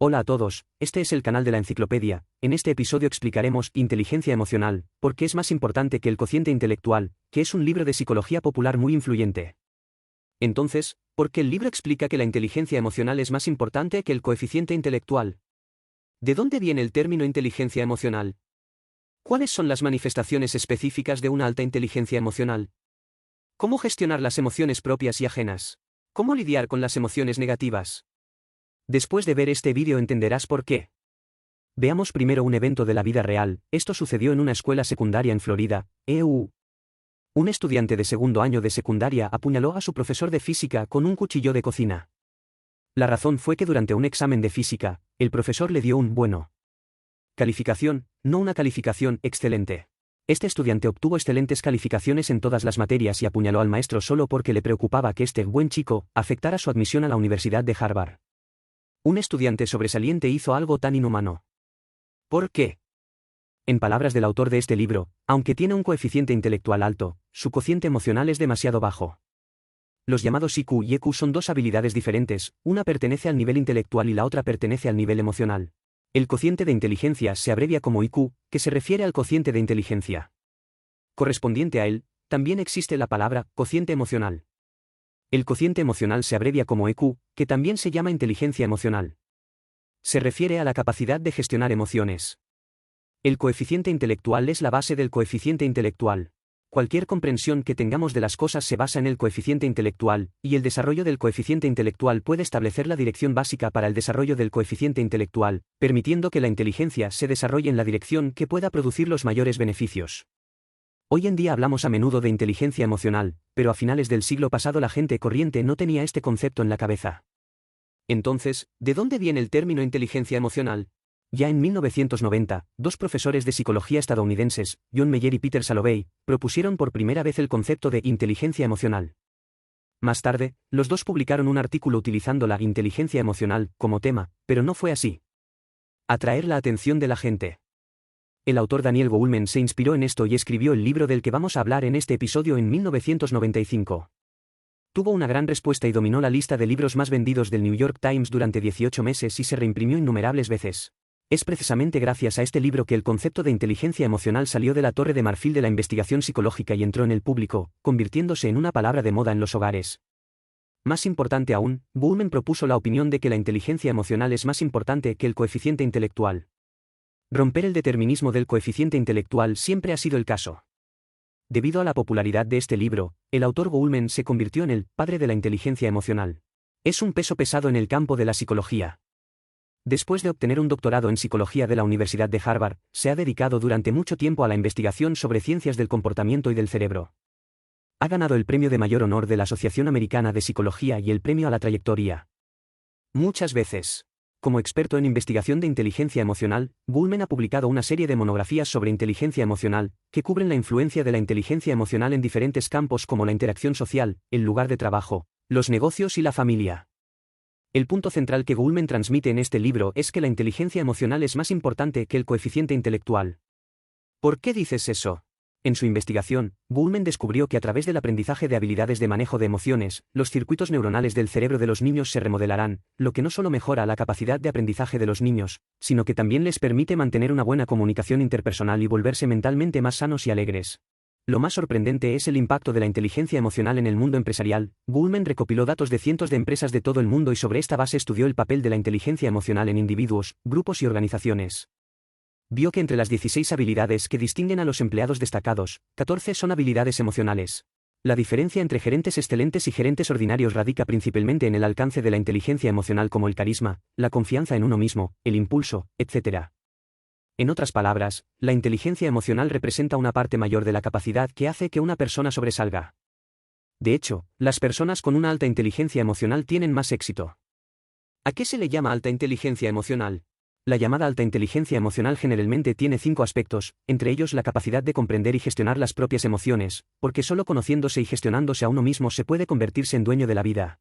Hola a todos, este es el canal de la enciclopedia. En este episodio explicaremos Inteligencia emocional, por qué es más importante que el cociente intelectual, que es un libro de psicología popular muy influyente. Entonces, ¿por qué el libro explica que la inteligencia emocional es más importante que el coeficiente intelectual? ¿De dónde viene el término inteligencia emocional? ¿Cuáles son las manifestaciones específicas de una alta inteligencia emocional? ¿Cómo gestionar las emociones propias y ajenas? ¿Cómo lidiar con las emociones negativas? Después de ver este vídeo entenderás por qué. Veamos primero un evento de la vida real. Esto sucedió en una escuela secundaria en Florida, EU. Un estudiante de segundo año de secundaria apuñaló a su profesor de física con un cuchillo de cocina. La razón fue que durante un examen de física, el profesor le dio un bueno. Calificación, no una calificación excelente. Este estudiante obtuvo excelentes calificaciones en todas las materias y apuñaló al maestro solo porque le preocupaba que este buen chico afectara su admisión a la Universidad de Harvard. Un estudiante sobresaliente hizo algo tan inhumano. ¿Por qué? En palabras del autor de este libro, aunque tiene un coeficiente intelectual alto, su cociente emocional es demasiado bajo. Los llamados IQ y EQ son dos habilidades diferentes, una pertenece al nivel intelectual y la otra pertenece al nivel emocional. El cociente de inteligencia se abrevia como IQ, que se refiere al cociente de inteligencia. Correspondiente a él, también existe la palabra cociente emocional. El cociente emocional se abrevia como EQ, que también se llama inteligencia emocional. Se refiere a la capacidad de gestionar emociones. El coeficiente intelectual es la base del coeficiente intelectual. Cualquier comprensión que tengamos de las cosas se basa en el coeficiente intelectual, y el desarrollo del coeficiente intelectual puede establecer la dirección básica para el desarrollo del coeficiente intelectual, permitiendo que la inteligencia se desarrolle en la dirección que pueda producir los mayores beneficios. Hoy en día hablamos a menudo de inteligencia emocional, pero a finales del siglo pasado la gente corriente no tenía este concepto en la cabeza. Entonces, ¿de dónde viene el término inteligencia emocional? Ya en 1990, dos profesores de psicología estadounidenses, John Meyer y Peter Salovey, propusieron por primera vez el concepto de inteligencia emocional. Más tarde, los dos publicaron un artículo utilizando la inteligencia emocional como tema, pero no fue así. Atraer la atención de la gente. El autor Daniel Goleman se inspiró en esto y escribió el libro del que vamos a hablar en este episodio en 1995. Tuvo una gran respuesta y dominó la lista de libros más vendidos del New York Times durante 18 meses y se reimprimió innumerables veces. Es precisamente gracias a este libro que el concepto de inteligencia emocional salió de la torre de marfil de la investigación psicológica y entró en el público, convirtiéndose en una palabra de moda en los hogares. Más importante aún, Goleman propuso la opinión de que la inteligencia emocional es más importante que el coeficiente intelectual. Romper el determinismo del coeficiente intelectual siempre ha sido el caso. Debido a la popularidad de este libro, el autor Goleman se convirtió en el padre de la inteligencia emocional. Es un peso pesado en el campo de la psicología. Después de obtener un doctorado en psicología de la Universidad de Harvard, se ha dedicado durante mucho tiempo a la investigación sobre ciencias del comportamiento y del cerebro. Ha ganado el premio de mayor honor de la Asociación Americana de Psicología y el premio a la trayectoria. Muchas veces. Como experto en investigación de inteligencia emocional, Goleman ha publicado una serie de monografías sobre inteligencia emocional, que cubren la influencia de la inteligencia emocional en diferentes campos como la interacción social, el lugar de trabajo, los negocios y la familia. El punto central que Goleman transmite en este libro es que la inteligencia emocional es más importante que el coeficiente intelectual. ¿Por qué dices eso? En su investigación, Goleman descubrió que a través del aprendizaje de habilidades de manejo de emociones, los circuitos neuronales del cerebro de los niños se remodelarán, lo que no solo mejora la capacidad de aprendizaje de los niños, sino que también les permite mantener una buena comunicación interpersonal y volverse mentalmente más sanos y alegres. Lo más sorprendente es el impacto de la inteligencia emocional en el mundo empresarial. Goleman recopiló datos de cientos de empresas de todo el mundo y sobre esta base estudió el papel de la inteligencia emocional en individuos, grupos y organizaciones. Vio que entre las 16 habilidades que distinguen a los empleados destacados, 14 son habilidades emocionales. La diferencia entre gerentes excelentes y gerentes ordinarios radica principalmente en el alcance de la inteligencia emocional como el carisma, la confianza en uno mismo, el impulso, etc. En otras palabras, la inteligencia emocional representa una parte mayor de la capacidad que hace que una persona sobresalga. De hecho, las personas con una alta inteligencia emocional tienen más éxito. ¿A qué se le llama alta inteligencia emocional? La llamada alta inteligencia emocional generalmente tiene 5 aspectos, entre ellos la capacidad de comprender y gestionar las propias emociones, porque solo conociéndose y gestionándose a uno mismo se puede convertirse en dueño de la vida.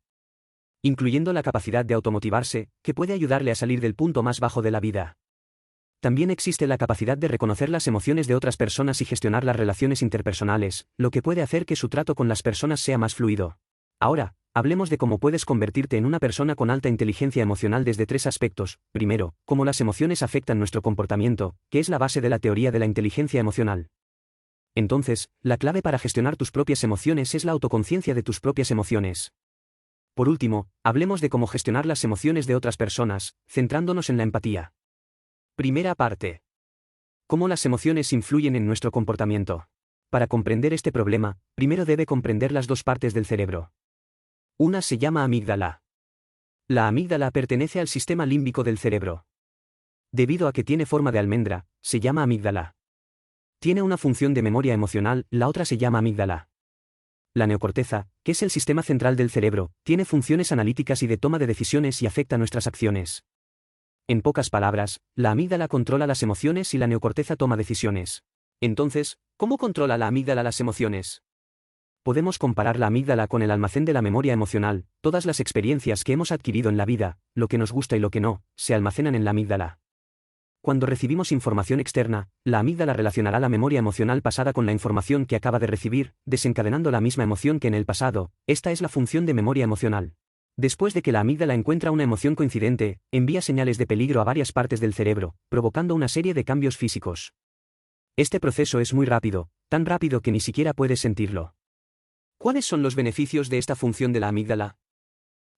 Incluyendo la capacidad de automotivarse, que puede ayudarle a salir del punto más bajo de la vida. También existe la capacidad de reconocer las emociones de otras personas y gestionar las relaciones interpersonales, lo que puede hacer que su trato con las personas sea más fluido. Ahora, hablemos de cómo puedes convertirte en una persona con alta inteligencia emocional desde 3 aspectos. Primero, cómo las emociones afectan nuestro comportamiento, que es la base de la teoría de la inteligencia emocional. Entonces, la clave para gestionar tus propias emociones es la autoconciencia de tus propias emociones. Por último, hablemos de cómo gestionar las emociones de otras personas, centrándonos en la empatía. Primera parte. ¿Cómo las emociones influyen en nuestro comportamiento? Para comprender este problema, primero debe comprender las 2 partes del cerebro. Una se llama amígdala. La amígdala pertenece al sistema límbico del cerebro. Debido a que tiene forma de almendra, se llama amígdala. Tiene una función de memoria emocional, la otra se llama amígdala. La neocorteza, que es el sistema central del cerebro, tiene funciones analíticas y de toma de decisiones y afecta nuestras acciones. En pocas palabras, la amígdala controla las emociones y la neocorteza toma decisiones. Entonces, ¿cómo controla la amígdala las emociones? Podemos comparar la amígdala con el almacén de la memoria emocional. Todas las experiencias que hemos adquirido en la vida, lo que nos gusta y lo que no, se almacenan en la amígdala. Cuando recibimos información externa, la amígdala relacionará la memoria emocional pasada con la información que acaba de recibir, desencadenando la misma emoción que en el pasado. Esta es la función de memoria emocional. Después de que la amígdala encuentra una emoción coincidente, envía señales de peligro a varias partes del cerebro, provocando una serie de cambios físicos. Este proceso es muy rápido, tan rápido que ni siquiera puedes sentirlo. ¿Cuáles son los beneficios de esta función de la amígdala?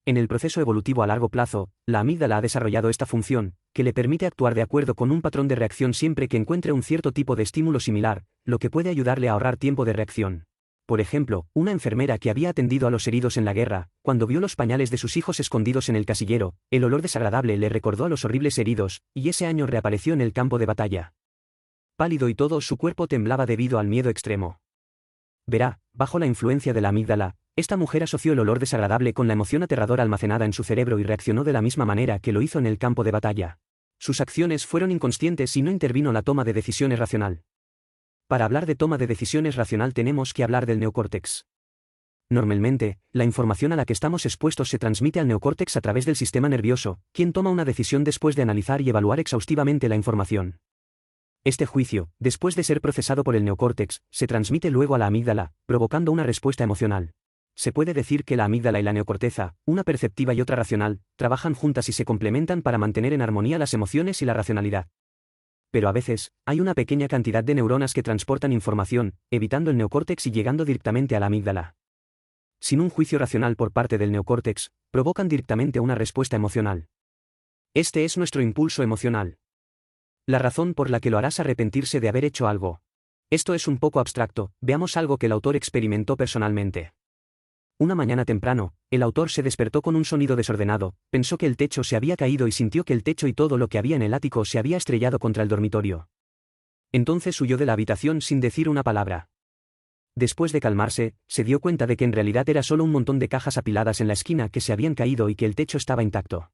En el proceso evolutivo a largo plazo, la amígdala ha desarrollado esta función, que le permite actuar de acuerdo con un patrón de reacción siempre que encuentre un cierto tipo de estímulo similar, lo que puede ayudarle a ahorrar tiempo de reacción. Por ejemplo, una enfermera que había atendido a los heridos en la guerra, cuando vio los pañales de sus hijos escondidos en el casillero, el olor desagradable le recordó a los horribles heridos, y ese año reapareció en el campo de batalla. Pálido y todo su cuerpo temblaba debido al miedo extremo. Verá, bajo la influencia de la amígdala, esta mujer asoció el olor desagradable con la emoción aterradora almacenada en su cerebro y reaccionó de la misma manera que lo hizo en el campo de batalla. Sus acciones fueron inconscientes y no intervino la toma de decisiones racional. Para hablar de toma de decisiones racional tenemos que hablar del neocórtex. Normalmente, la información a la que estamos expuestos se transmite al neocórtex a través del sistema nervioso, quien toma una decisión después de analizar y evaluar exhaustivamente la información. Este juicio, después de ser procesado por el neocórtex, se transmite luego a la amígdala, provocando una respuesta emocional. Se puede decir que la amígdala y la neocorteza, una perceptiva y otra racional, trabajan juntas y se complementan para mantener en armonía las emociones y la racionalidad. Pero a veces, hay una pequeña cantidad de neuronas que transportan información, evitando el neocórtex y llegando directamente a la amígdala. Sin un juicio racional por parte del neocórtex, provocan directamente una respuesta emocional. Este es nuestro impulso emocional. La razón por la que lo harás arrepentirse de haber hecho algo. Esto es un poco abstracto, veamos algo que el autor experimentó personalmente. Una mañana temprano, el autor se despertó con un sonido desordenado, pensó que el techo se había caído y sintió que el techo y todo lo que había en el ático se había estrellado contra el dormitorio. Entonces huyó de la habitación sin decir una palabra. Después de calmarse, se dio cuenta de que en realidad era solo un montón de cajas apiladas en la esquina que se habían caído y que el techo estaba intacto.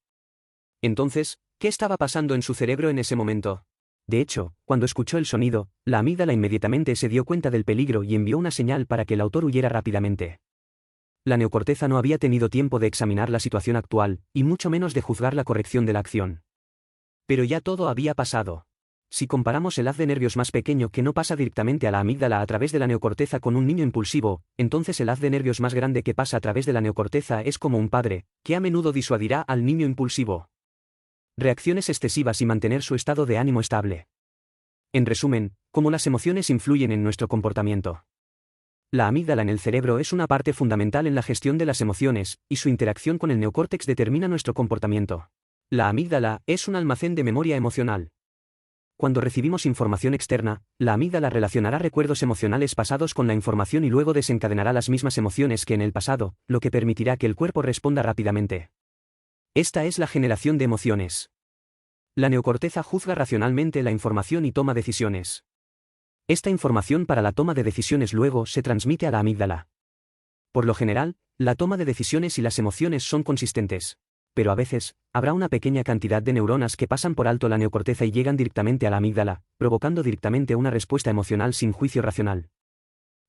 Entonces, ¿qué estaba pasando en su cerebro en ese momento? De hecho, cuando escuchó el sonido, la amígdala inmediatamente se dio cuenta del peligro y envió una señal para que el autor huyera rápidamente. La neocorteza no había tenido tiempo de examinar la situación actual, y mucho menos de juzgar la corrección de la acción. Pero ya todo había pasado. Si comparamos el haz de nervios más pequeño que no pasa directamente a la amígdala a través de la neocorteza con un niño impulsivo, entonces el haz de nervios más grande que pasa a través de la neocorteza es como un padre, que a menudo disuadirá al niño impulsivo. Reacciones excesivas y mantener su estado de ánimo estable. En resumen, cómo las emociones influyen en nuestro comportamiento. La amígdala en el cerebro es una parte fundamental en la gestión de las emociones, y su interacción con el neocórtex determina nuestro comportamiento. La amígdala es un almacén de memoria emocional. Cuando recibimos información externa, la amígdala relacionará recuerdos emocionales pasados con la información y luego desencadenará las mismas emociones que en el pasado, lo que permitirá que el cuerpo responda rápidamente. Esta es la generación de emociones. La neocorteza juzga racionalmente la información y toma decisiones. Esta información para la toma de decisiones luego se transmite a la amígdala. Por lo general, la toma de decisiones y las emociones son consistentes. Pero a veces, habrá una pequeña cantidad de neuronas que pasan por alto la neocorteza y llegan directamente a la amígdala, provocando directamente una respuesta emocional sin juicio racional.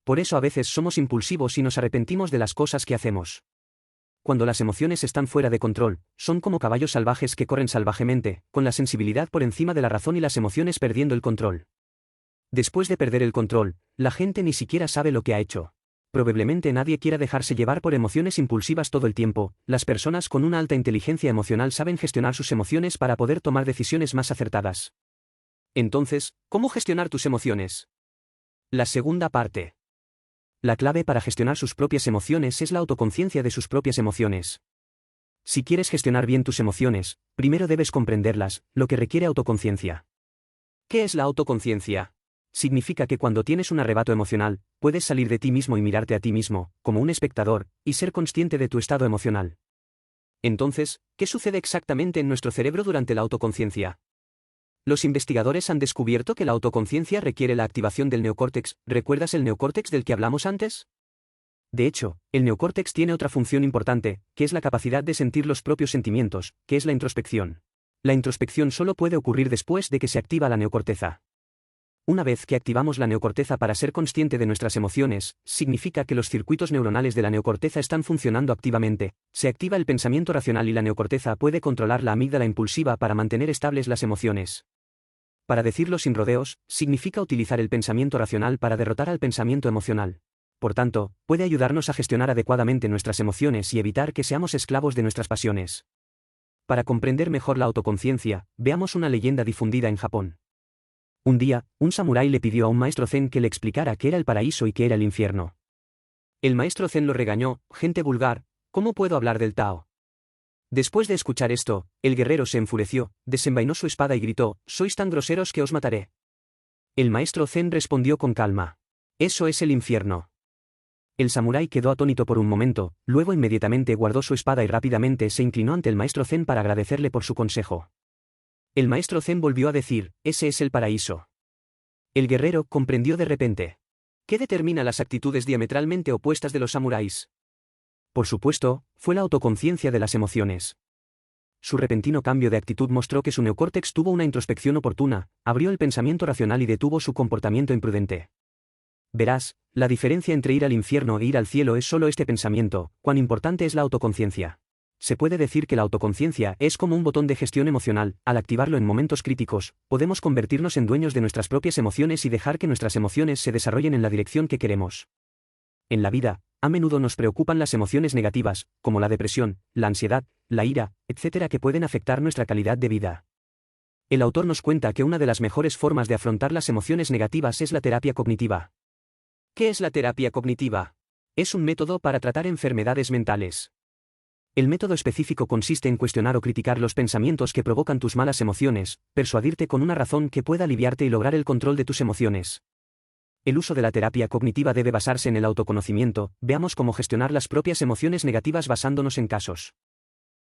Por eso a veces somos impulsivos y nos arrepentimos de las cosas que hacemos. Cuando las emociones están fuera de control, son como caballos salvajes que corren salvajemente, con la sensibilidad por encima de la razón y las emociones perdiendo el control. Después de perder el control, la gente ni siquiera sabe lo que ha hecho. Probablemente nadie quiera dejarse llevar por emociones impulsivas todo el tiempo. Las personas con una alta inteligencia emocional saben gestionar sus emociones para poder tomar decisiones más acertadas. Entonces, ¿cómo gestionar tus emociones? La segunda parte. La clave para gestionar sus propias emociones es la autoconciencia de sus propias emociones. Si quieres gestionar bien tus emociones, primero debes comprenderlas, lo que requiere autoconciencia. ¿Qué es la autoconciencia? Significa que cuando tienes un arrebato emocional, puedes salir de ti mismo y mirarte a ti mismo, como un espectador, y ser consciente de tu estado emocional. Entonces, ¿qué sucede exactamente en nuestro cerebro durante la autoconciencia? Los investigadores han descubierto que la autoconciencia requiere la activación del neocórtex. ¿Recuerdas el neocórtex del que hablamos antes? De hecho, el neocórtex tiene otra función importante, que es la capacidad de sentir los propios sentimientos, que es la introspección. La introspección solo puede ocurrir después de que se activa la neocorteza. Una vez que activamos la neocorteza para ser consciente de nuestras emociones, significa que los circuitos neuronales de la neocorteza están funcionando activamente, se activa el pensamiento racional y la neocorteza puede controlar la amígdala impulsiva para mantener estables las emociones. Para decirlo sin rodeos, significa utilizar el pensamiento racional para derrotar al pensamiento emocional. Por tanto, puede ayudarnos a gestionar adecuadamente nuestras emociones y evitar que seamos esclavos de nuestras pasiones. Para comprender mejor la autoconciencia, veamos una leyenda difundida en Japón. Un día, un samurái le pidió a un maestro zen que le explicara qué era el paraíso y qué era el infierno. El maestro zen lo regañó: gente vulgar, ¿cómo puedo hablar del Tao? Después de escuchar esto, el guerrero se enfureció, desenvainó su espada y gritó: sois tan groseros que os mataré. El maestro zen respondió con calma: eso es el infierno. El samurái quedó atónito por un momento, luego inmediatamente guardó su espada y rápidamente se inclinó ante el maestro zen para agradecerle por su consejo. El maestro zen volvió a decir: ese es el paraíso. El guerrero comprendió de repente. ¿Qué determina las actitudes diametralmente opuestas de los samuráis? Por supuesto, fue la autoconciencia de las emociones. Su repentino cambio de actitud mostró que su neocórtex tuvo una introspección oportuna, abrió el pensamiento racional y detuvo su comportamiento imprudente. Verás, la diferencia entre ir al infierno e ir al cielo es solo este pensamiento: cuán importante es la autoconciencia. Se puede decir que la autoconciencia es como un botón de gestión emocional. Al activarlo en momentos críticos, podemos convertirnos en dueños de nuestras propias emociones y dejar que nuestras emociones se desarrollen en la dirección que queremos. En la vida, a menudo nos preocupan las emociones negativas, como la depresión, la ansiedad, la ira, etc., que pueden afectar nuestra calidad de vida. El autor nos cuenta que una de las mejores formas de afrontar las emociones negativas es la terapia cognitiva. ¿Qué es la terapia cognitiva? Es un método para tratar enfermedades mentales. El método específico consiste en cuestionar o criticar los pensamientos que provocan tus malas emociones, persuadirte con una razón que pueda aliviarte y lograr el control de tus emociones. El uso de la terapia cognitiva debe basarse en el autoconocimiento. Veamos cómo gestionar las propias emociones negativas basándonos en casos.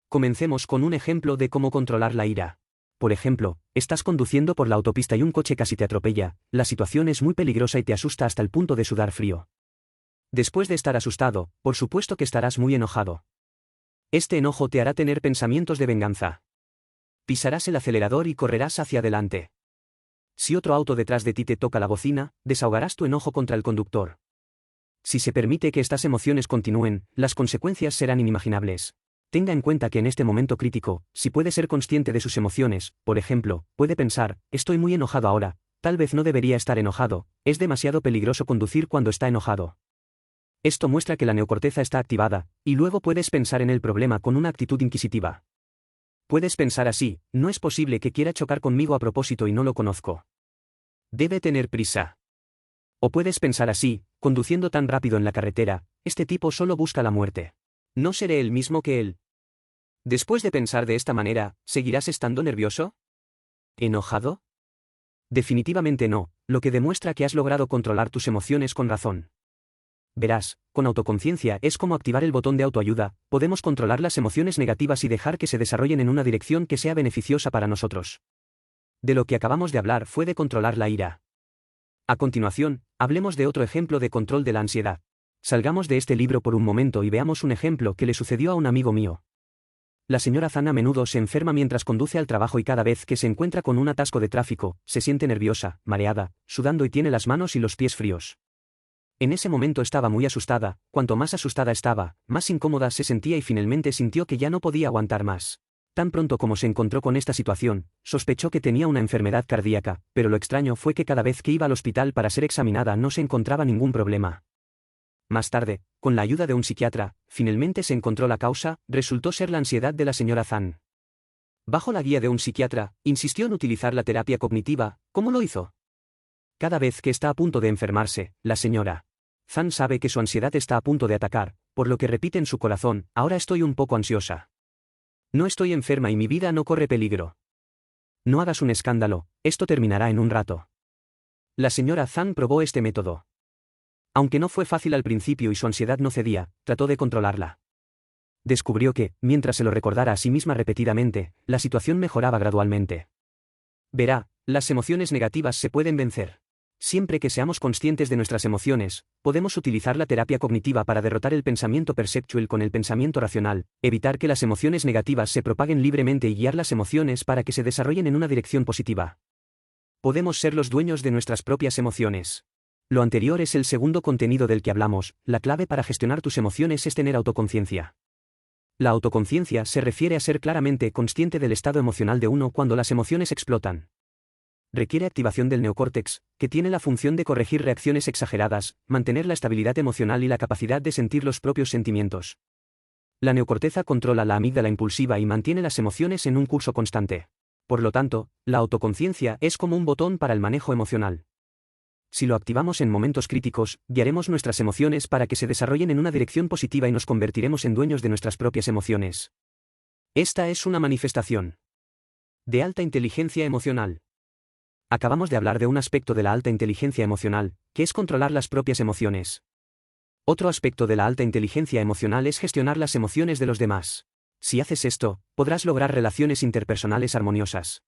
Comencemos con un ejemplo de cómo controlar la ira. Por ejemplo, estás conduciendo por la autopista y un coche casi te atropella. La situación es muy peligrosa y te asusta hasta el punto de sudar frío. Después de estar asustado, por supuesto que estarás muy enojado. Este enojo te hará tener pensamientos de venganza. Pisarás el acelerador y correrás hacia adelante. Si otro auto detrás de ti te toca la bocina, desahogarás tu enojo contra el conductor. Si se permite que estas emociones continúen, las consecuencias serán inimaginables. Tenga en cuenta que en este momento crítico, si puede ser consciente de sus emociones, por ejemplo, puede pensar: estoy muy enojado ahora, tal vez no debería estar enojado, es demasiado peligroso conducir cuando está enojado. Esto muestra que la neocorteza está activada, y luego puedes pensar en el problema con una actitud inquisitiva. Puedes pensar así: no es posible que quiera chocar conmigo a propósito y no lo conozco. Debe tener prisa. O puedes pensar así: conduciendo tan rápido en la carretera, este tipo solo busca la muerte. ¿No seré el mismo que él? Después de pensar de esta manera, ¿seguirás estando nervioso? ¿Enojado? Definitivamente no, lo que demuestra que has logrado controlar tus emociones con razón. Verás, con autoconciencia es como activar el botón de autoayuda. Podemos controlar las emociones negativas y dejar que se desarrollen en una dirección que sea beneficiosa para nosotros. De lo que acabamos de hablar fue de controlar la ira. A continuación, hablemos de otro ejemplo de control de la ansiedad. Salgamos de este libro por un momento y veamos un ejemplo que le sucedió a un amigo mío. La señora Zan a menudo se enferma mientras conduce al trabajo y cada vez que se encuentra con un atasco de tráfico, se siente nerviosa, mareada, sudando y tiene las manos y los pies fríos. En ese momento estaba muy asustada. Cuanto más asustada estaba, más incómoda se sentía y finalmente sintió que ya no podía aguantar más. Tan pronto como se encontró con esta situación, sospechó que tenía una enfermedad cardíaca, pero lo extraño fue que cada vez que iba al hospital para ser examinada no se encontraba ningún problema. Más tarde, con la ayuda de un psiquiatra, finalmente se encontró la causa, resultó ser la ansiedad de la señora Zhang. Bajo la guía de un psiquiatra, insistió en utilizar la terapia cognitiva. ¿Cómo lo hizo? Cada vez que está a punto de enfermarse, la señora Zhang sabe que su ansiedad está a punto de atacar, por lo que repite en su corazón: ahora estoy un poco ansiosa. No estoy enferma y mi vida no corre peligro. No hagas un escándalo, esto terminará en un rato. La señora Zhang probó este método. Aunque no fue fácil al principio y su ansiedad no cedía, trató de controlarla. Descubrió que, mientras se lo recordara a sí misma repetidamente, la situación mejoraba gradualmente. Verá, las emociones negativas se pueden vencer. Siempre que seamos conscientes de nuestras emociones, podemos utilizar la terapia cognitiva para derrotar el pensamiento perceptual con el pensamiento racional, evitar que las emociones negativas se propaguen libremente y guiar las emociones para que se desarrollen en una dirección positiva. Podemos ser los dueños de nuestras propias emociones. Lo anterior es el segundo contenido del que hablamos. La clave para gestionar tus emociones es tener autoconciencia. La autoconciencia se refiere a ser claramente consciente del estado emocional de uno cuando las emociones explotan. Requiere activación del neocórtex, que tiene la función de corregir reacciones exageradas, mantener la estabilidad emocional y la capacidad de sentir los propios sentimientos. La neocorteza controla la amígdala impulsiva y mantiene las emociones en un curso constante. Por lo tanto, la autoconciencia es como un botón para el manejo emocional. Si lo activamos en momentos críticos, guiaremos nuestras emociones para que se desarrollen en una dirección positiva y nos convertiremos en dueños de nuestras propias emociones. Esta es una manifestación de alta inteligencia emocional. Acabamos de hablar de un aspecto de la alta inteligencia emocional, que es controlar las propias emociones. Otro aspecto de la alta inteligencia emocional es gestionar las emociones de los demás. Si haces esto, podrás lograr relaciones interpersonales armoniosas.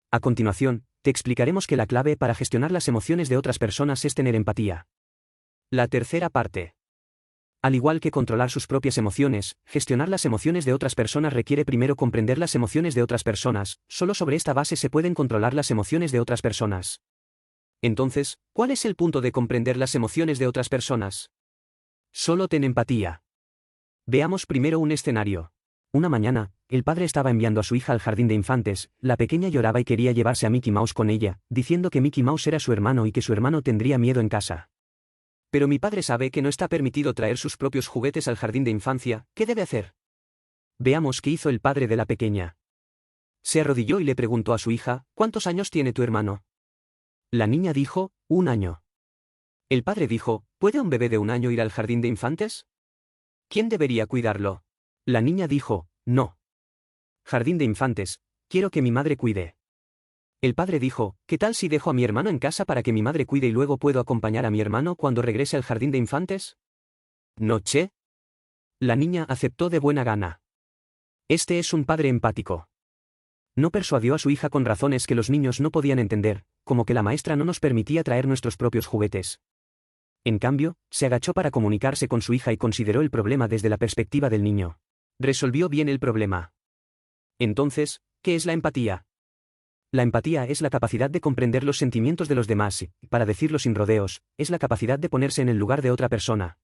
A continuación, te explicaremos que la clave para gestionar las emociones de otras personas es tener empatía. La tercera parte. Al igual que controlar sus propias emociones, gestionar las emociones de otras personas requiere primero comprender las emociones de otras personas. Solo sobre esta base se pueden controlar las emociones de otras personas. Entonces, ¿cuál es el punto de comprender las emociones de otras personas? Solo ten empatía. Veamos primero un escenario. Una mañana, el padre estaba enviando a su hija al jardín de infantes. La pequeña lloraba y quería llevarse a Mickey Mouse con ella, diciendo que Mickey Mouse era su hermano y que su hermano tendría miedo en casa. Pero mi padre sabe que no está permitido traer sus propios juguetes al jardín de infancia. ¿Qué debe hacer? Veamos qué hizo el padre de la pequeña. Se arrodilló y le preguntó a su hija: ¿cuántos años tiene tu hermano? La niña dijo: 1 año. El padre dijo: ¿puede un bebé de 1 año ir al jardín de infantes? ¿Quién debería cuidarlo? La niña dijo: no. Jardín de infantes, quiero que mi madre cuide. El padre dijo: ¿qué tal si dejo a mi hermano en casa para que mi madre cuide y luego puedo acompañar a mi hermano cuando regrese al jardín de infantes? ¿No, che? La niña aceptó de buena gana. Este es un padre empático. No persuadió a su hija con razones que los niños no podían entender, como que la maestra no nos permitía traer nuestros propios juguetes. En cambio, se agachó para comunicarse con su hija y consideró el problema desde la perspectiva del niño. Resolvió bien el problema. Entonces, ¿qué es la empatía? La empatía es la capacidad de comprender los sentimientos de los demás y, para decirlo sin rodeos, es la capacidad de ponerse en el lugar de otra persona.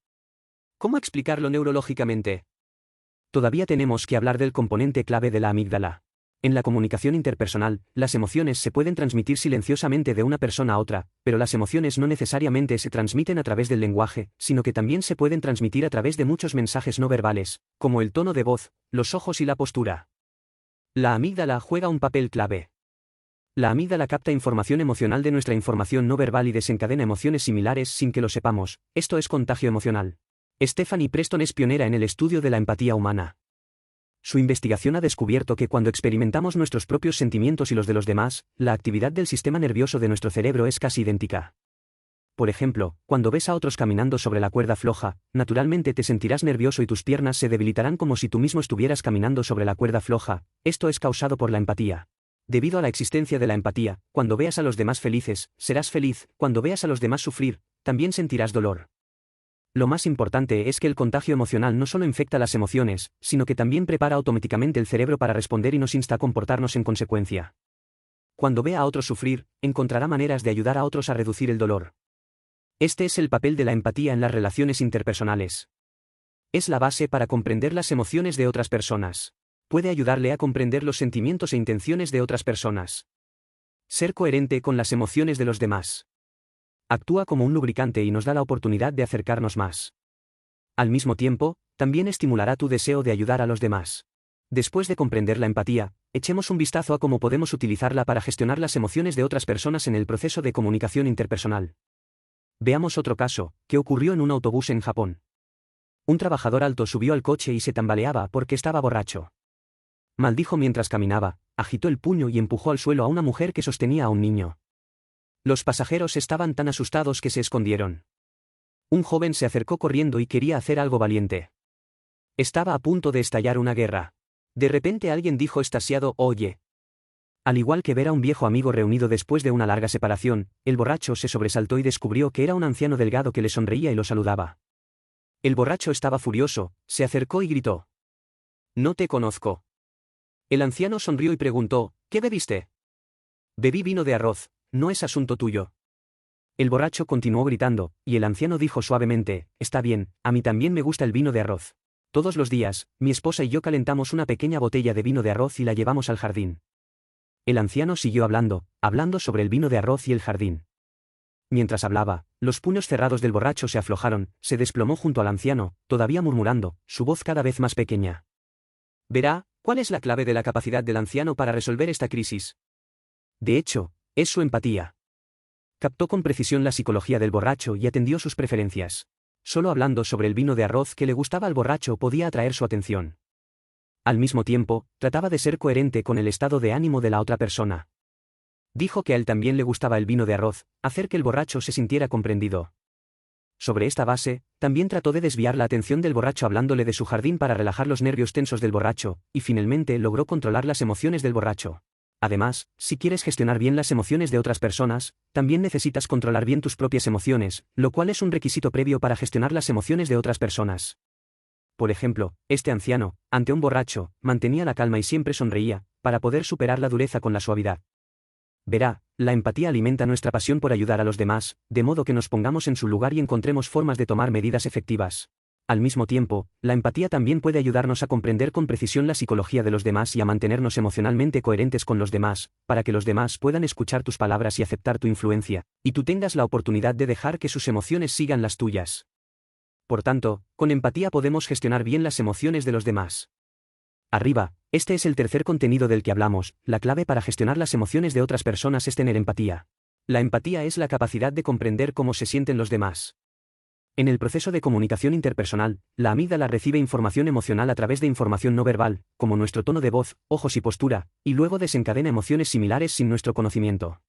¿Cómo explicarlo neurológicamente? Todavía tenemos que hablar del componente clave de la amígdala. En la comunicación interpersonal, las emociones se pueden transmitir silenciosamente de una persona a otra, pero las emociones no necesariamente se transmiten a través del lenguaje, sino que también se pueden transmitir a través de muchos mensajes no verbales, como el tono de voz, los ojos y la postura. La amígdala juega un papel clave. La amígdala capta información emocional de nuestra información no verbal y desencadena emociones similares sin que lo sepamos. Esto es contagio emocional. Stephanie Preston es pionera en el estudio de la empatía humana. Su investigación ha descubierto que cuando experimentamos nuestros propios sentimientos y los de los demás, la actividad del sistema nervioso de nuestro cerebro es casi idéntica. Por ejemplo, cuando ves a otros caminando sobre la cuerda floja, naturalmente te sentirás nervioso y tus piernas se debilitarán como si tú mismo estuvieras caminando sobre la cuerda floja. Esto es causado por la empatía. Debido a la existencia de la empatía, cuando veas a los demás felices, serás feliz. Cuando veas a los demás sufrir, también sentirás dolor. Lo más importante es que el contagio emocional no solo infecta las emociones, sino que también prepara automáticamente el cerebro para responder y nos insta a comportarnos en consecuencia. Cuando vea a otros sufrir, encontrará maneras de ayudar a otros a reducir el dolor. Este es el papel de la empatía en las relaciones interpersonales. Es la base para comprender las emociones de otras personas. Puede ayudarle a comprender los sentimientos e intenciones de otras personas. Ser coherente con las emociones de los demás. Actúa como un lubricante y nos da la oportunidad de acercarnos más. Al mismo tiempo, también estimulará tu deseo de ayudar a los demás. Después de comprender la empatía, echemos un vistazo a cómo podemos utilizarla para gestionar las emociones de otras personas en el proceso de comunicación interpersonal. Veamos otro caso, que ocurrió en un autobús en Japón. Un trabajador alto subió al coche y se tambaleaba porque estaba borracho. Maldijo mientras caminaba, agitó el puño y empujó al suelo a una mujer que sostenía a un niño. Los pasajeros estaban tan asustados que se escondieron. Un joven se acercó corriendo y quería hacer algo valiente. Estaba a punto de estallar una guerra. De repente alguien dijo extasiado: «Oye». Al igual que ver a un viejo amigo reunido después de una larga separación, el borracho se sobresaltó y descubrió que era un anciano delgado que le sonreía y lo saludaba. El borracho estaba furioso, se acercó y gritó: «No te conozco». El anciano sonrió y preguntó: «¿Qué bebiste?» «Bebí vino de arroz, no es asunto tuyo». El borracho continuó gritando, y el anciano dijo suavemente: «Está bien, a mí también me gusta el vino de arroz. Todos los días, mi esposa y yo calentamos una pequeña botella de vino de arroz y la llevamos al jardín». El anciano siguió hablando sobre el vino de arroz y el jardín. Mientras hablaba, los puños cerrados del borracho se aflojaron, se desplomó junto al anciano, todavía murmurando, su voz cada vez más pequeña. Verá, ¿cuál es la clave de la capacidad del anciano para resolver esta crisis? De hecho, es su empatía. Captó con precisión la psicología del borracho y atendió sus preferencias. Solo hablando sobre el vino de arroz que le gustaba al borracho podía atraer su atención. Al mismo tiempo, trataba de ser coherente con el estado de ánimo de la otra persona. Dijo que a él también le gustaba el vino de arroz, hacer que el borracho se sintiera comprendido. Sobre esta base, también trató de desviar la atención del borracho hablándole de su jardín para relajar los nervios tensos del borracho, y finalmente logró controlar las emociones del borracho. Además, si quieres gestionar bien las emociones de otras personas, también necesitas controlar bien tus propias emociones, lo cual es un requisito previo para gestionar las emociones de otras personas. Por ejemplo, este anciano, ante un borracho, mantenía la calma y siempre sonreía, para poder superar la dureza con la suavidad. Verá, la empatía alimenta nuestra pasión por ayudar a los demás, de modo que nos pongamos en su lugar y encontremos formas de tomar medidas efectivas. Al mismo tiempo, la empatía también puede ayudarnos a comprender con precisión la psicología de los demás y a mantenernos emocionalmente coherentes con los demás, para que los demás puedan escuchar tus palabras y aceptar tu influencia, y tú tengas la oportunidad de dejar que sus emociones sigan las tuyas. Por tanto, con empatía podemos gestionar bien las emociones de los demás. Arriba, este es el tercer contenido del que hablamos. La clave para gestionar las emociones de otras personas es tener empatía. La empatía es la capacidad de comprender cómo se sienten los demás. En el proceso de comunicación interpersonal, la amígdala recibe información emocional a través de información no verbal, como nuestro tono de voz, ojos y postura, y luego desencadena emociones similares sin nuestro conocimiento.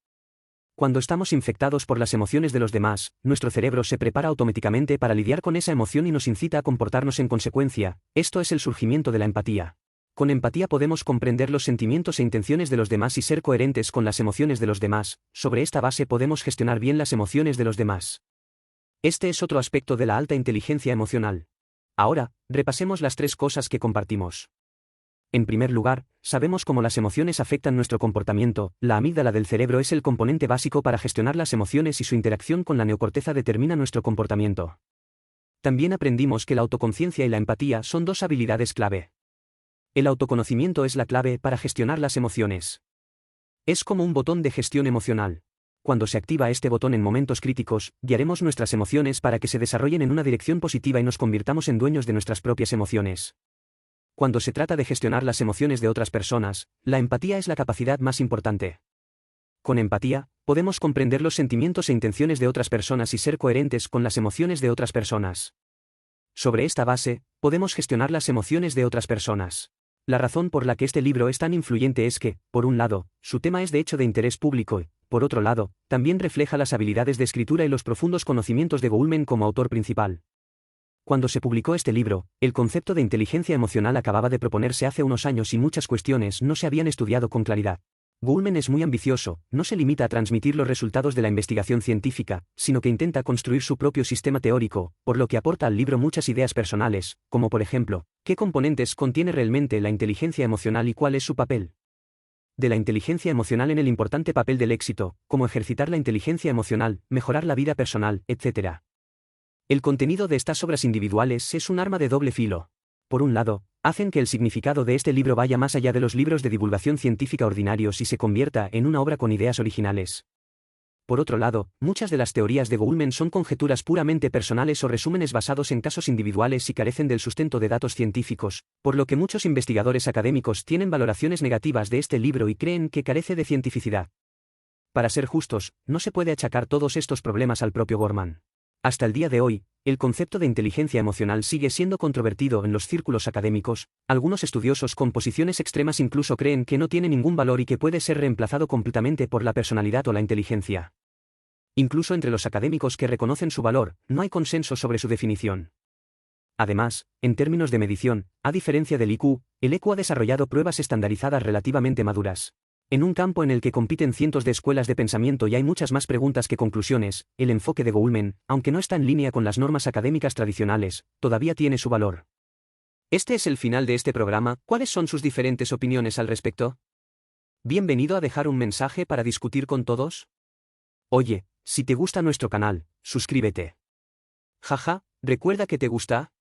Cuando estamos infectados por las emociones de los demás, nuestro cerebro se prepara automáticamente para lidiar con esa emoción y nos incita a comportarnos en consecuencia. Esto es el surgimiento de la empatía. Con empatía podemos comprender los sentimientos e intenciones de los demás y ser coherentes con las emociones de los demás. Sobre esta base podemos gestionar bien las emociones de los demás. Este es otro aspecto de la alta inteligencia emocional. Ahora, repasemos las 3 cosas que compartimos. En primer lugar, sabemos cómo las emociones afectan nuestro comportamiento. La amígdala del cerebro es el componente básico para gestionar las emociones y su interacción con la neocorteza determina nuestro comportamiento. También aprendimos que la autoconciencia y la empatía son 2 habilidades clave. El autoconocimiento es la clave para gestionar las emociones. Es como un botón de gestión emocional. Cuando se activa este botón en momentos críticos, guiaremos nuestras emociones para que se desarrollen en una dirección positiva y nos convirtamos en dueños de nuestras propias emociones. Cuando se trata de gestionar las emociones de otras personas, la empatía es la capacidad más importante. Con empatía, podemos comprender los sentimientos e intenciones de otras personas y ser coherentes con las emociones de otras personas. Sobre esta base, podemos gestionar las emociones de otras personas. La razón por la que este libro es tan influyente es que, por un lado, su tema es de hecho de interés público y, por otro lado, también refleja las habilidades de escritura y los profundos conocimientos de Goleman como autor principal. Cuando se publicó este libro, el concepto de inteligencia emocional acababa de proponerse hace unos años y muchas cuestiones no se habían estudiado con claridad. Goleman es muy ambicioso, no se limita a transmitir los resultados de la investigación científica, sino que intenta construir su propio sistema teórico, por lo que aporta al libro muchas ideas personales, como por ejemplo, ¿qué componentes contiene realmente la inteligencia emocional y cuál es su papel? De la inteligencia emocional en el importante papel del éxito, cómo ejercitar la inteligencia emocional, mejorar la vida personal, etc. El contenido de estas obras individuales es un arma de doble filo. Por un lado, hacen que el significado de este libro vaya más allá de los libros de divulgación científica ordinarios y se convierta en una obra con ideas originales. Por otro lado, muchas de las teorías de Goleman son conjeturas puramente personales o resúmenes basados en casos individuales y carecen del sustento de datos científicos, por lo que muchos investigadores académicos tienen valoraciones negativas de este libro y creen que carece de cientificidad. Para ser justos, no se puede achacar todos estos problemas al propio Goleman. Hasta el día de hoy, el concepto de inteligencia emocional sigue siendo controvertido en los círculos académicos. Algunos estudiosos con posiciones extremas incluso creen que no tiene ningún valor y que puede ser reemplazado completamente por la personalidad o la inteligencia. Incluso entre los académicos que reconocen su valor, no hay consenso sobre su definición. Además, en términos de medición, a diferencia del IQ, el EQ ha desarrollado pruebas estandarizadas relativamente maduras. En un campo en el que compiten cientos de escuelas de pensamiento y hay muchas más preguntas que conclusiones, el enfoque de Goleman, aunque no está en línea con las normas académicas tradicionales, todavía tiene su valor. Este es el final de este programa. ¿Cuáles son sus diferentes opiniones al respecto? Bienvenido a dejar un mensaje para discutir con todos. Oye, si te gusta nuestro canal, suscríbete. Jaja, ¿recuerda que te gusta?